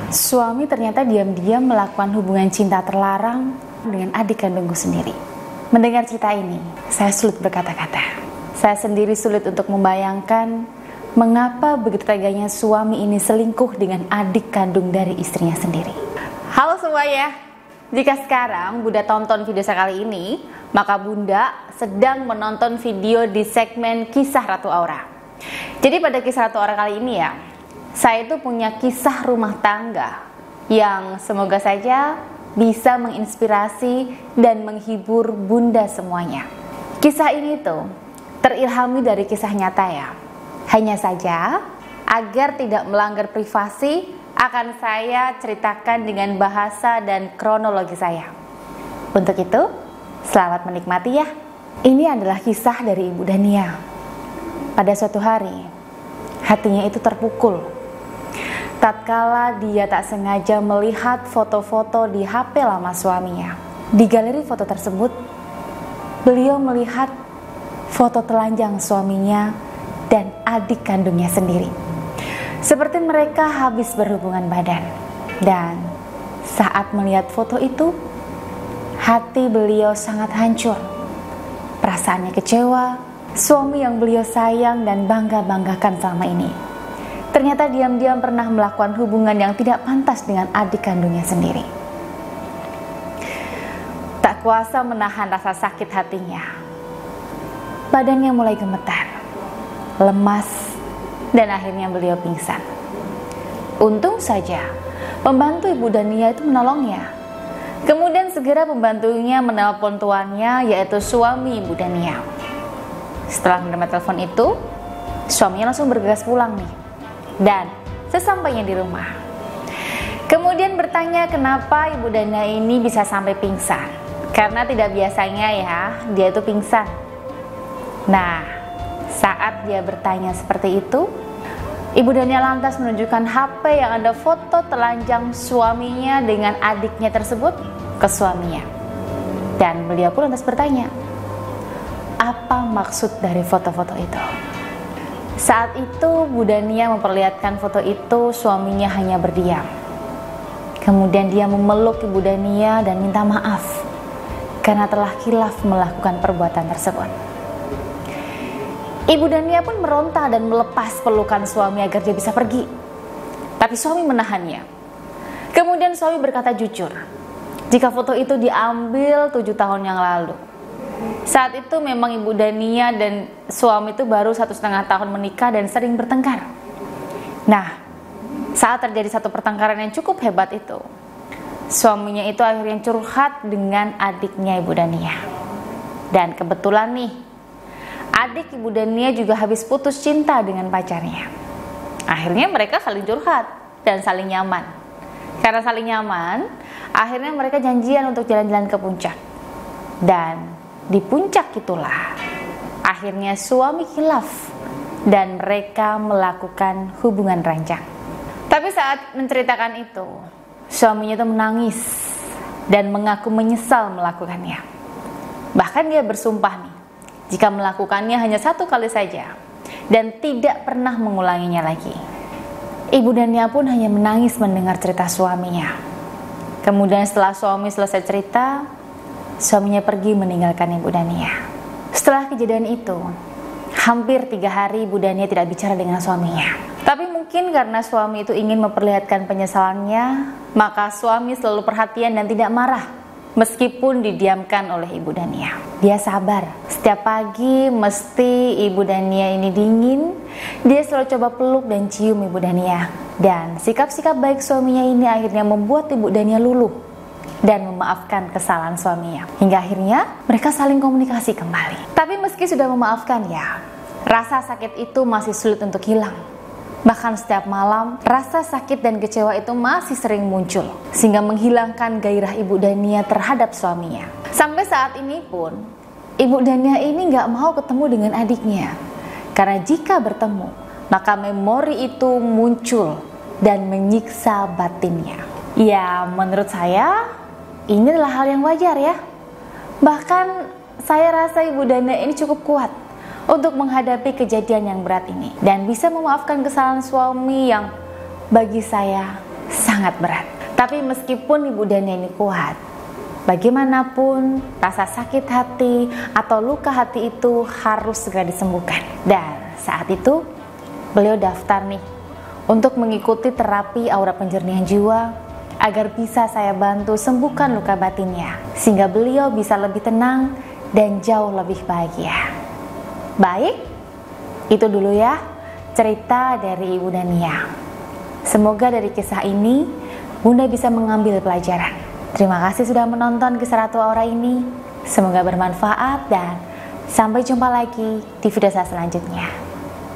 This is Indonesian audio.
Suami ternyata diam-diam melakukan hubungan cinta terlarang dengan adik kandungku sendiri. Mendengar cerita ini, saya sulit berkata-kata. Saya sendiri sulit untuk membayangkan mengapa begitu teganya suami ini selingkuh dengan adik kandung dari istrinya sendiri. Halo semuanya, jika sekarang Bunda tonton video saya kali ini, maka Bunda sedang menonton video di segmen Kisah Ratu Aura. Jadi pada Kisah Ratu Aura kali ini ya, saya itu punya kisah rumah tangga yang semoga saja bisa menginspirasi dan menghibur Bunda semuanya. Kisah ini tuh terilhami dari kisah nyata ya. Hanya saja agar tidak melanggar privasi akan saya ceritakan dengan bahasa dan kronologi saya. Untuk itu, selamat menikmati ya. Ini adalah kisah dari Ibu Dania. Pada suatu hari, hatinya itu terpukul tatkala dia tak sengaja melihat foto-foto di HP lama suaminya. Di galeri foto tersebut, beliau melihat foto telanjang suaminya dan adik kandungnya sendiri. Seperti mereka habis berhubungan badan. Dan saat melihat foto itu, hati beliau sangat hancur. Perasaannya kecewa, suami yang beliau sayang dan bangga-banggakan selama ini ternyata diam-diam pernah melakukan hubungan yang tidak pantas dengan adik kandungnya sendiri. Tak kuasa menahan rasa sakit hatinya. Badannya mulai gemetar, lemas, dan akhirnya beliau pingsan. Untung saja pembantu Ibu Dania itu menolongnya. Kemudian segera pembantunya menelpon tuannya, yaitu suami Ibu Dania. Setelah menerima telepon itu, suaminya langsung bergegas pulang nih. Dan sesampainya di rumah, kemudian bertanya kenapa Ibu Dania ini bisa sampai pingsan. Karena tidak biasanya ya, dia itu pingsan. Nah, saat dia bertanya seperti itu, Ibu Dania lantas menunjukkan HP yang ada foto telanjang suaminya dengan adiknya tersebut ke suaminya. Dan beliau pun lantas bertanya, apa maksud dari foto-foto itu? Saat itu Bu Dania memperlihatkan foto itu, suaminya hanya berdiam. Kemudian dia memeluk Ibu Dania dan minta maaf karena telah khilaf melakukan perbuatan tersebut. Ibu Dania pun meronta dan melepas pelukan suami agar dia bisa pergi. Tapi suami menahannya. Kemudian suami berkata jujur, jika foto itu diambil 7 tahun yang lalu. Saat itu memang Ibu Dania dan suami itu baru 1,5 tahun menikah dan sering bertengkar. Nah, saat terjadi satu pertengkaran yang cukup hebat itu, suaminya itu akhirnya curhat dengan adiknya Ibu Dania. Dan kebetulan nih, adik Ibu Dania juga habis putus cinta dengan pacarnya. Akhirnya mereka saling curhat dan saling nyaman. Karena saling nyaman, akhirnya mereka janjian untuk jalan-jalan ke puncak. Dan di puncak itulah akhirnya suami khilaf dan mereka melakukan hubungan ranjang. Tapi saat menceritakan itu, suaminya itu menangis dan mengaku menyesal melakukannya. Bahkan dia bersumpah nih, jika melakukannya hanya 1 kali saja dan tidak pernah mengulanginya lagi. Ibu Dania pun hanya menangis mendengar cerita suaminya. Kemudian setelah suami selesai cerita, suaminya pergi meninggalkan Ibu Dania. Setelah kejadian itu, hampir 3 hari Ibu Dania tidak bicara dengan suaminya. Tapi mungkin karena suami itu ingin memperlihatkan penyesalannya, maka suami selalu perhatian dan tidak marah meskipun didiamkan oleh Ibu Dania. Dia sabar. Setiap pagi mesti Ibu Dania ini dingin, dia selalu coba peluk dan cium Ibu Dania. Dan sikap-sikap baik suaminya ini akhirnya membuat Ibu Dania luluh dan memaafkan kesalahan suaminya. Hingga akhirnya mereka saling komunikasi kembali. Tapi meski sudah memaafkan ya, rasa sakit itu masih sulit untuk hilang. Bahkan setiap malam, rasa sakit dan kecewa itu masih sering muncul, sehingga menghilangkan gairah Ibu Dania terhadap suaminya. Sampai saat ini pun, Ibu Dania ini gak mau ketemu dengan adiknya. Karena jika bertemu, maka memori itu muncul dan menyiksa batinnya. Ya, menurut saya ini adalah hal yang wajar ya. Bahkan saya rasa Ibu Dania ini cukup kuat untuk menghadapi kejadian yang berat ini dan bisa memaafkan kesalahan suami yang bagi saya sangat berat. Tapi meskipun Ibu Dania ini kuat, bagaimanapun rasa sakit hati atau luka hati itu harus segera disembuhkan. Dan saat itu beliau daftar nih untuk mengikuti terapi aura penjernihan jiwa agar bisa saya bantu sembuhkan luka batinnya, sehingga beliau bisa lebih tenang dan jauh lebih bahagia. Baik, itu dulu ya cerita dari Ibu Dania. Semoga dari kisah ini Bunda bisa mengambil pelajaran. Terima kasih sudah menonton kisah Ratu Aura ini. Semoga bermanfaat dan sampai jumpa lagi di video saya selanjutnya.